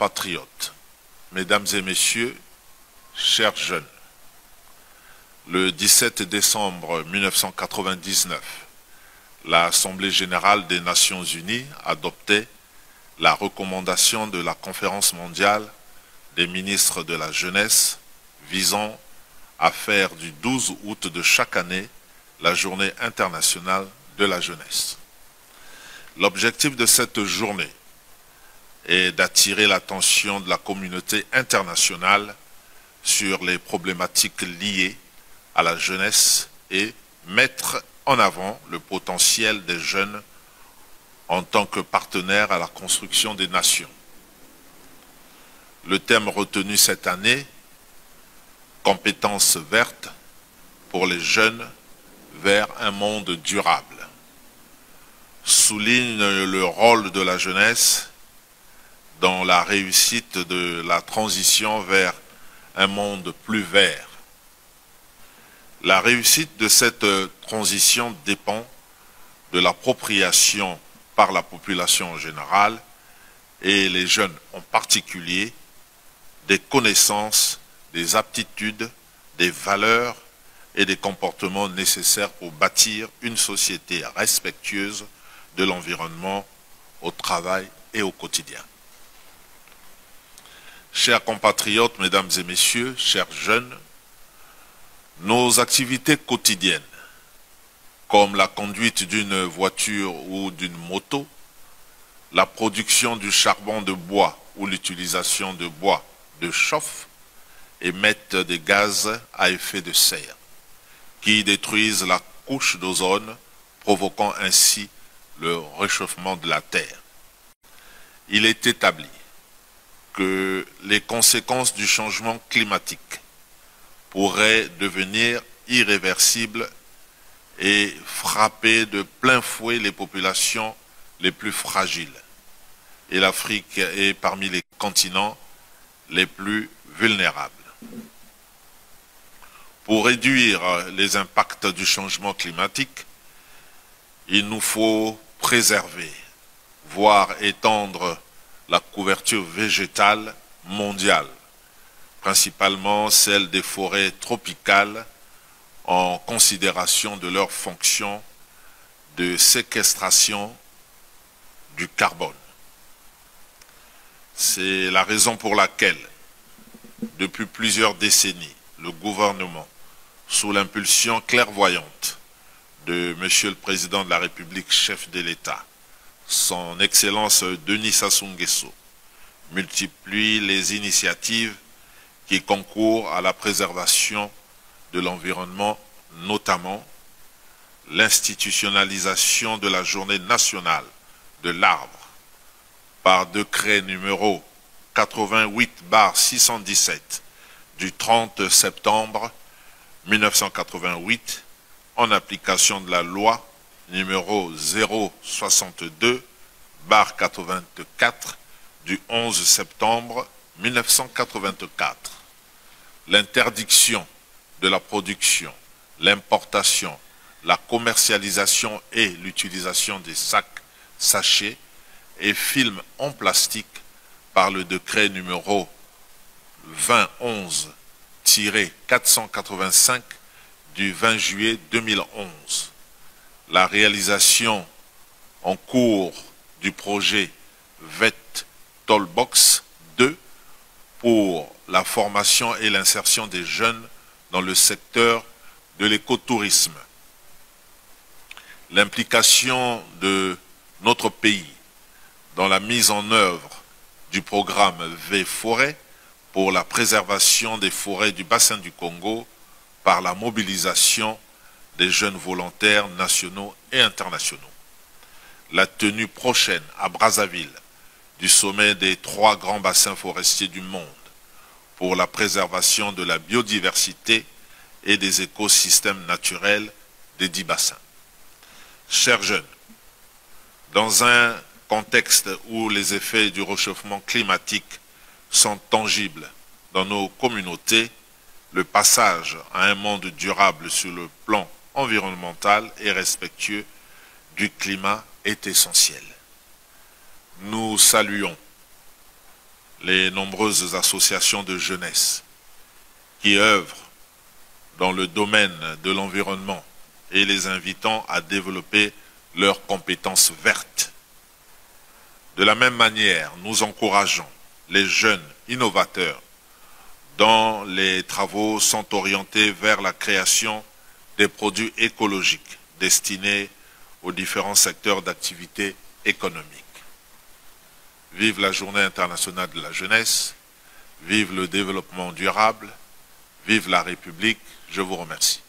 compatriotes, mesdames et messieurs, chers jeunes, le 17 décembre 1999, l'Assemblée générale des Nations unies adoptait la recommandation de la Conférence mondiale des ministres de la jeunesse visant à faire du 12 août de chaque année la journée internationale de la jeunesse. L'objectif de cette journée est d'attirer l'attention de la communauté internationale sur les problématiques liées à la jeunesse et mettre en avant le potentiel des jeunes en tant que partenaires à la construction des nations. Le thème retenu cette année, compétences vertes pour les jeunes vers un monde durable, souligne le rôle de la jeunesse dans la réussite de la transition vers un monde plus vert. La réussite de cette transition dépend de l'appropriation par la population en général et les jeunes en particulier des connaissances, des aptitudes, des valeurs et des comportements nécessaires pour bâtir une société respectueuse de l'environnement au travail et au quotidien. Chers compatriotes, mesdames et messieurs, chers jeunes, nos activités quotidiennes, comme la conduite d'une voiture ou d'une moto, la production du charbon de bois ou l'utilisation de bois de chauffe, émettent des gaz à effet de serre qui détruisent la couche d'ozone, provoquant ainsi le réchauffement de la Terre. Il est établi que les conséquences du changement climatique pourraient devenir irréversibles et frapper de plein fouet les populations les plus fragiles. Et l'Afrique est parmi les continents les plus vulnérables. Pour réduire les impacts du changement climatique, il nous faut préserver, voire étendre la couverture végétale mondiale, principalement celle des forêts tropicales, en considération de leur fonction de séquestration du carbone. C'est la raison pour laquelle, depuis plusieurs décennies, le gouvernement, sous l'impulsion clairvoyante de Monsieur le Président de la République, chef de l'État, son Excellence Denis Sassou Nguesso, multiplie les initiatives qui concourent à la préservation de l'environnement, notamment l'institutionnalisation de la journée nationale de l'arbre par décret numéro 88/617 du 30 septembre 1988 en application de la loi numéro 062/84 du 11 septembre 1984. L'interdiction de la production, l'importation, la commercialisation et l'utilisation des sacs, sachets et films en plastique par le décret numéro 2011-485 du 20 juillet 2011. La réalisation en cours du projet VET Tollbox 2 pour la formation et l'insertion des jeunes dans le secteur de l'écotourisme. L'implication de notre pays dans la mise en œuvre du programme V-Forêt pour la préservation des forêts du bassin du Congo par la mobilisation des jeunes volontaires nationaux et internationaux. La tenue prochaine à Brazzaville du sommet des 3 grands bassins forestiers du monde pour la préservation de la biodiversité et des écosystèmes naturels des 10 bassins. Chers jeunes, dans un contexte où les effets du réchauffement climatique sont tangibles dans nos communautés, le passage à un monde durable sur le plan environnemental et respectueux du climat est essentiel. Nous saluons les nombreuses associations de jeunesse qui œuvrent dans le domaine de l'environnement et les invitant à développer leurs compétences vertes. De la même manière, nous encourageons les jeunes innovateurs dont les travaux sont orientés vers la création des produits écologiques destinés aux différents secteurs d'activité économique. Vive la Journée internationale de la jeunesse, vive le développement durable, vive la République, je vous remercie.